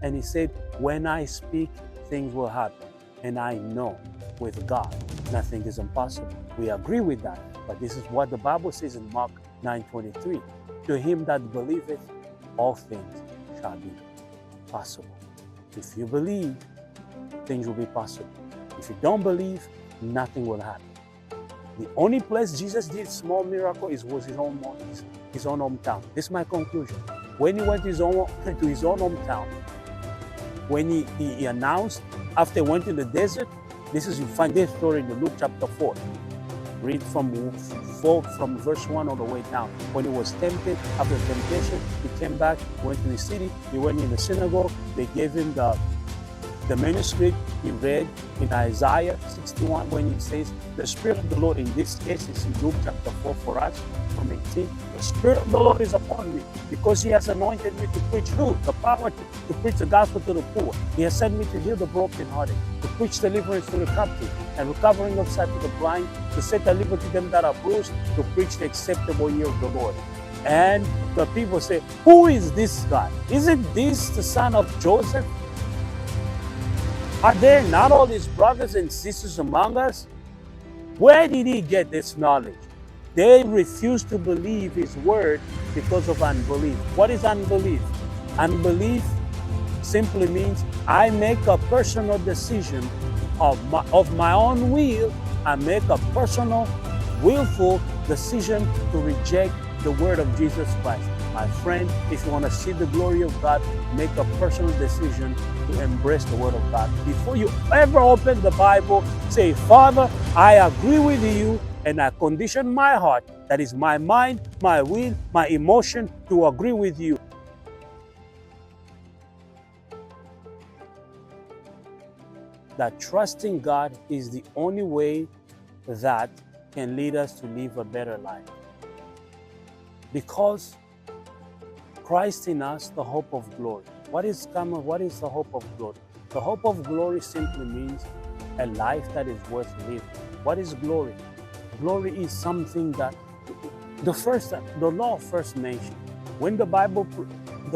And he said, when I speak, things will happen. And I know with God, nothing is impossible. We agree with that. But this is what the Bible says in Mark 9:23. To him that believeth, all things shall be possible. If you believe, things will be possible. If you don't believe, nothing will happen. The only place Jesus did small miracle was his own hometown. This is my conclusion. When he went to his own hometown, when he announced, after he went to the desert, you find this story in Luke chapter 4. Read from verse 1 all the way down. When he was tempted, after temptation, he came back, went to the city, he went in the synagogue, they gave him the manuscript. He read in Isaiah 61 when he says, the Spirit of the Lord, in this case is in Luke chapter 4 for us, from 18. The Spirit of the Lord is upon me because he has anointed me to preach the power to preach the gospel to the poor. He has sent me to heal the brokenhearted, to preach deliverance to the captive, and recovering of sight to the blind, to set at liberty them that are bruised, to preach the acceptable year of the Lord. And the people say, who is this guy? Isn't this the son of Joseph? Are there not all his brothers and sisters among us? Where did he get this knowledge? They refused to believe his word because of unbelief. What is unbelief? Unbelief simply means I make a personal decision of my own will. I make a personal, willful decision to reject the word of Jesus Christ. My friend, if you want to see the glory of God, make a personal decision to embrace the word of God. Before you ever open the Bible, say, Father, I agree with you, and I condition my heart, that is my mind, my will, my emotion, to agree with you. That trusting God is the only way that can lead us to live a better life. Because Christ in us, the hope of glory. What is the hope of glory? The hope of glory simply means a life that is worth living. What is glory? Glory is something that the law of first mention. When the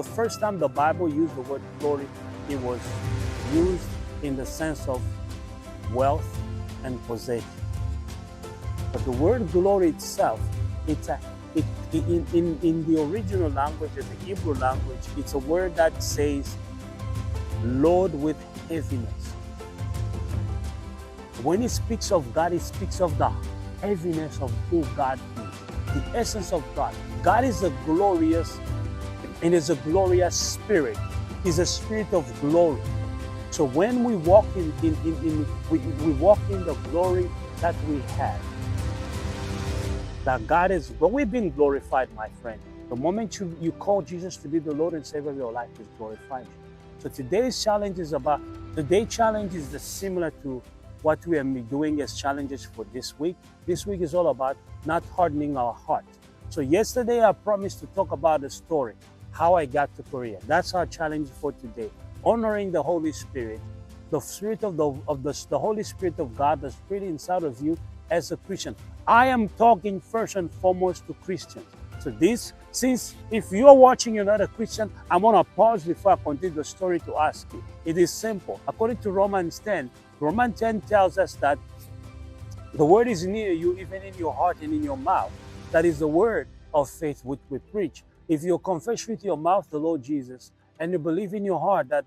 first time the Bible used the word glory, it was used in the sense of wealth and possession. But the word glory itself, in the original language, in the Hebrew language, it's a word that says load with heaviness. When it speaks of God, it speaks of the heaviness of who God is, the essence of God. God is a glorious spirit. He's a spirit of glory. So when we walk we walk in the glory that we have, that God is, but we've been glorified, my friend. The moment you call Jesus to be the Lord and Savior of your life, is glorified. So today's challenge is similar to what we are doing as challenges for this week. This week is all about not hardening our heart. So yesterday I promised to talk about a story, how I got to Korea. That's our challenge for today. Honoring the Holy Spirit, the Spirit of the Holy Spirit of God, the Spirit inside of you as a Christian. I am talking first and foremost to Christians. So since if you're watching, you're not a Christian, I'm going to pause before I continue the story to ask you. It is simple. According to Romans 10 tells us that the word is near you, even in your heart and in your mouth. That is the word of faith which we preach. If you confess with your mouth the Lord Jesus, and you believe in your heart that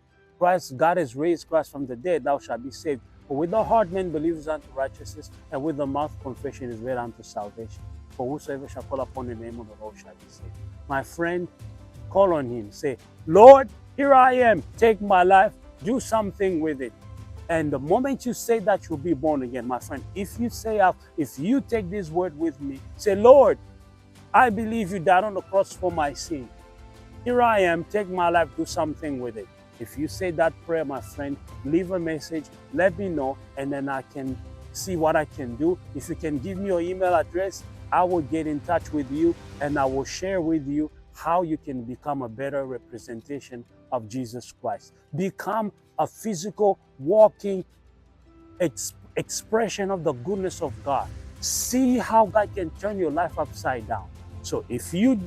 God has raised Christ from the dead, thou shalt be saved. For with the heart man believes unto righteousness, and with the mouth confession is made unto salvation. For whosoever shall call upon the name of the Lord shall be saved. My friend, call on him. Say, Lord, here I am. Take my life. Do something with it. And the moment you say that, you'll be born again, my friend. If you take this word with me, say, Lord, I believe you died on the cross for my sin. Here I am. Take my life. Do something with it. If you say that prayer, my friend, leave a message, let me know, and then I can see what I can do. If you can give me your email address, I will get in touch with you, and I will share with you how you can become a better representation of Jesus Christ. Become a physical, walking expression of the goodness of God. See how God can turn your life upside down. So if you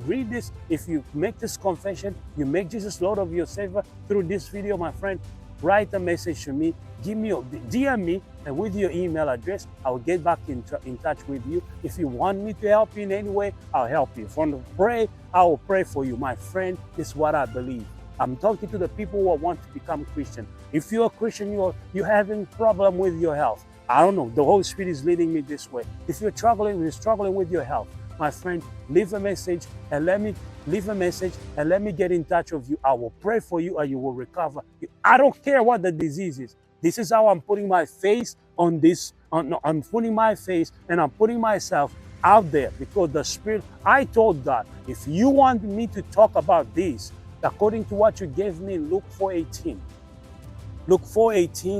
read this, if you make this confession, you make Jesus Lord of your Savior through this video, my friend, write a message to me, DM me, and with your email address, I will get back in touch with you. If you want me to help you in any way, I'll help you. If you want to pray, I will pray for you. My friend, this is what I believe. I'm talking to the people who want to become Christian. If you're a Christian, you're having problem with your health. I don't know. The Holy Spirit is leading me this way. If you're struggling with your health, my friend, leave a message and let me get in touch with you. I will pray for you and you will recover. I don't care what the disease is. This is how I'm putting my face on this. I'm putting my face and I'm putting myself out there because the Spirit, I told God, if you want me to talk about this, according to what you gave me in Luke 4:18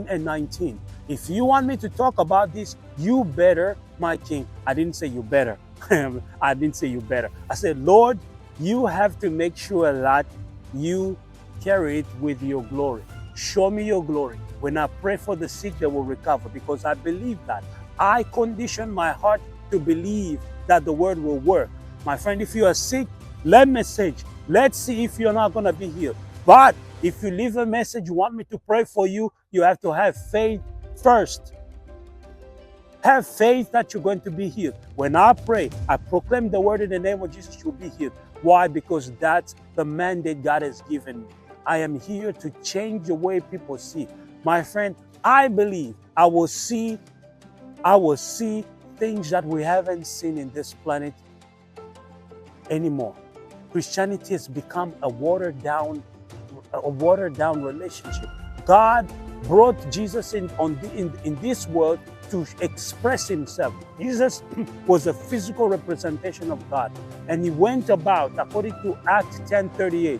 and 19. If you want me to talk about this, you better, my King. I didn't say you better. I didn't say you better. I said, Lord, you have to make sure that you carry it with your glory. Show me your glory. When I pray for the sick, they will recover because I believe that. I condition my heart to believe that the word will work. My friend, if you are sick, let message. Let's see if you're not going to be healed. But if you leave a message, you want me to pray for you, you have to have faith first. Have faith that you're going to be healed. When I pray, I proclaim the word in the name of Jesus, you'll be healed. Why? Because that's the mandate God has given me. I am here to change the way people see. My friend, I believe I will see things that we haven't seen in this planet anymore. Christianity has become a watered down relationship. God brought Jesus in this world to express himself. Jesus was a physical representation of God, and he went about according to Acts 10:38.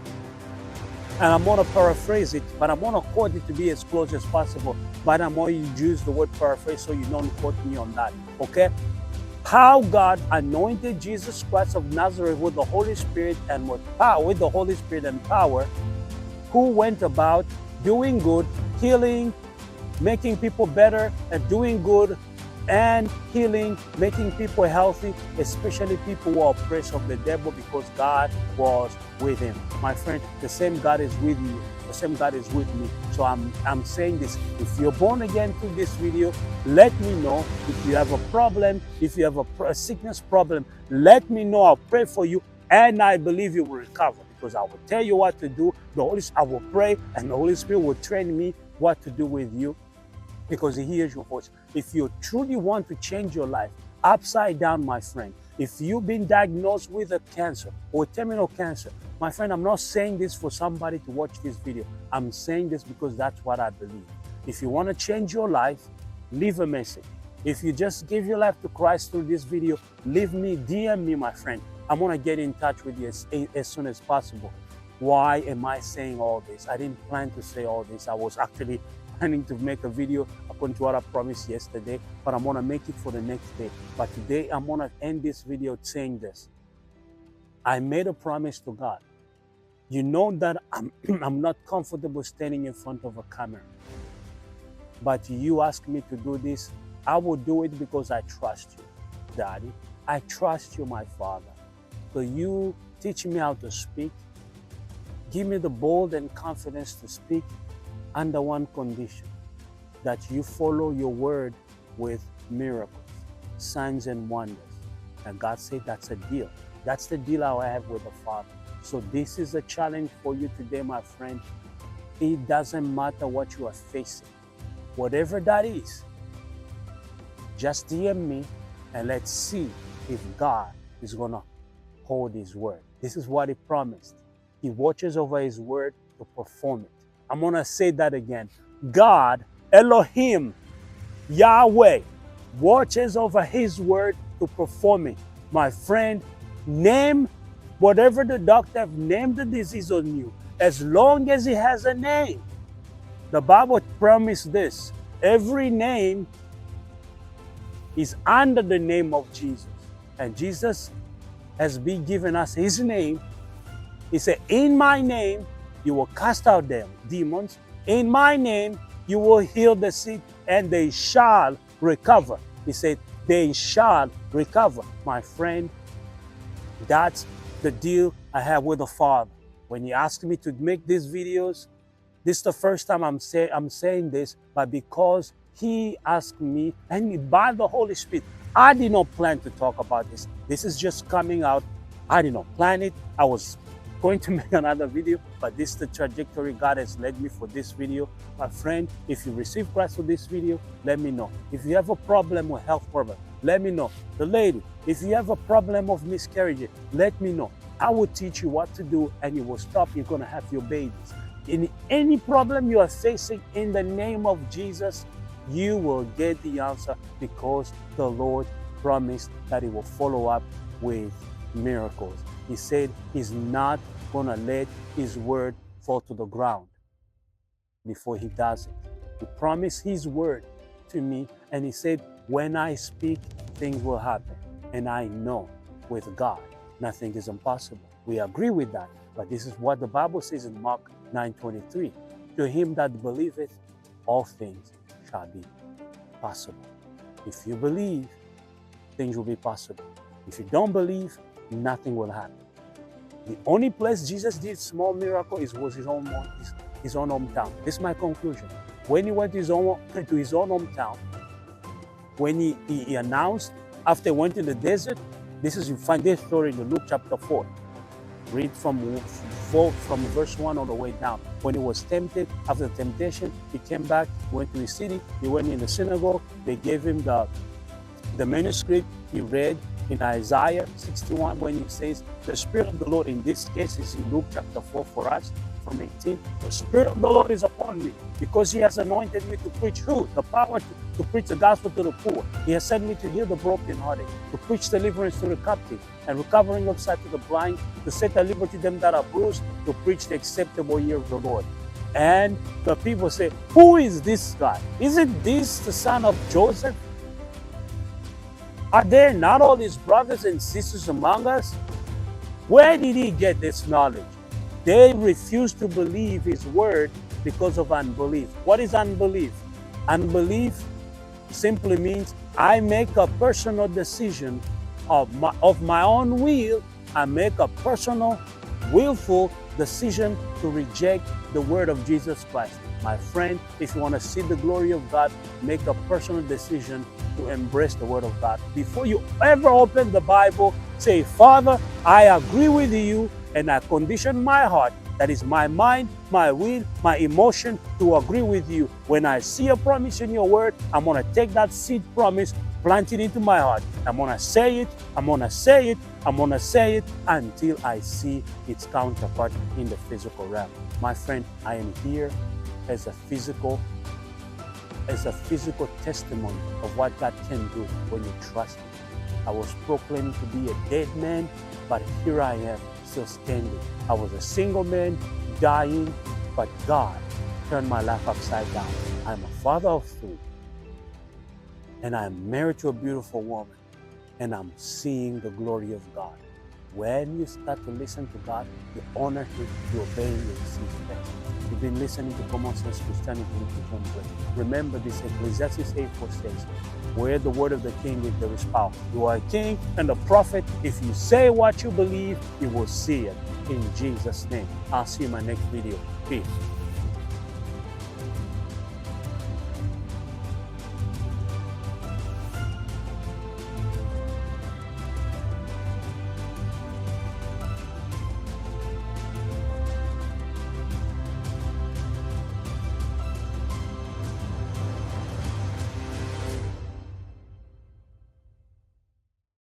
And I'm going to paraphrase it, but I'm going to quote it to be as close as possible. But I'm going to use the word paraphrase so you don't quote me on that. Okay? How God anointed Jesus Christ of Nazareth with the Holy Spirit and with the Holy Spirit and power, who went about doing good, healing, making people better, and doing good and healing, making people healthy, especially people who are oppressed of the devil, because God was with him. My friend, the same God is with you. The same God is with me. So I'm saying this. If you're born again through this video, let me know. If you have a problem, if you have a sickness problem, let me know. I'll pray for you, and I believe you will recover, because I will tell you what to do. I will pray, and the Holy Spirit will train me what to do with you, because he hears your voice. If you truly want to change your life upside down, my friend, if you've been diagnosed with a cancer or terminal cancer, my friend, I'm not saying this for somebody to watch this video. I'm saying this because that's what I believe. If you want to change your life, leave a message. If you just give your life to Christ through this video, DM me, my friend. I'm going to get in touch with you as soon as possible. Why am I saying all this? I didn't plan to say all this. I was actually planning to make a video according to what I promised yesterday, but I'm going to make it for the next day. But today, I'm going to end this video saying this. I made a promise to God. You know that I'm not comfortable standing in front of a camera. But you ask me to do this, I will do it because I trust you, Daddy. I trust you, my Father. So you teach me how to speak. Give me the bold and confidence to speak under one condition, that you follow your word with miracles, signs and wonders. And God said that's a deal. That's the deal I have with the Father. So this is a challenge for you today, my friend. It doesn't matter what you are facing. Whatever that is, just DM me and let's see if God is going to hold his word. This is what he promised. He watches over his word to perform it. I'm going to say that again. God, Elohim, Yahweh, watches over his word to perform it. My friend, name whatever the doctor have named the disease on you, as long as it has a name. The Bible promised this. Every name is under the name of Jesus. And Jesus has been given us his name. He said, in my name, you will cast out them demons. In my name, you will heal the sick, and they shall recover. He said, they shall recover. My friend, That's the deal I have with the Father. When He asked me to make these videos, this is the first time I'm saying this, but because He asked me, and by the Holy Spirit, I did not plan to talk about this. This is just coming out. I did not plan it. I was going to make another video, but this is the trajectory God has led me for this video. My friend, if you receive Christ for this video, let me know. If you have a problem with health problem, let me know. The lady, if you have a problem of miscarriage, let me know. I will teach you what to do, and you will stop. You're going to have your babies. In any problem you are facing, in the name of Jesus, you will get the answer, because the Lord promised that He will follow up with miracles. He said He's not going to let His word fall to the ground before He does it. He promised His word to me, and He said, when I speak, things will happen. And I know with God, nothing is impossible. We agree with that. But this is what the Bible says in Mark 9:23. To him that believeth, all things shall be possible. If you believe, things will be possible. If you don't believe, nothing will happen. The only place Jesus did small miracle was his own hometown. This is my conclusion. When he went to his own hometown, when he announced, after he went to the desert, you find this story in Luke chapter 4. Read from verse 1 all the way down. When he was tempted, after the temptation, he came back, went to his city, he went in the synagogue, they gave him the manuscript, he read in Isaiah 61 when he says, the Spirit of the Lord, in this case is in Luke chapter 4 for us, from 18, the Spirit of the Lord is upon me, because He has anointed me to preach who? The power to preach the gospel to the poor. He has sent me to heal the brokenhearted, to preach deliverance to the captive, and recovering of sight to the blind, to set at liberty them that are bruised, to preach the acceptable year of the Lord. And the people say, who is this guy? Isn't this the son of Joseph? Are there not all these brothers and sisters among us? Where did he get this knowledge? They refused to believe his word because of unbelief. What is unbelief? Unbelief simply means I make a personal decision of my own will. I make a personal, willful decision to reject the word of Jesus Christ. My friend, if you want to see the glory of God, make a personal decision to embrace the word of God. Before you ever open the Bible, say, Father, I agree with you, and I condition my heart, that is my mind, my will, my emotion, to agree with you. When I see a promise in your word, I'm going to take that seed promise, plant it into my heart. I'm going to say it, I'm going to say it, I'm going to say it until I see its counterpart in the physical realm. My friend, I am here as a physical testimony of what God can do when you trust Him. I was proclaimed to be a dead man, but here I am, still standing. I was a single man, dying, but God turned my life upside down. I'm a father of 3, and I'm married to a beautiful woman, and I'm seeing the glory of God. When you start to listen to God, you honor Him, you obey Him, you receive best. You've been listening to Common Sense Christianity. Remember this, Ecclesiastes 8:4 says, where the word of the king is, there is power. You are a king and a prophet. If you say what you believe, you will see it. In Jesus' name. I'll see you in my next video. Peace.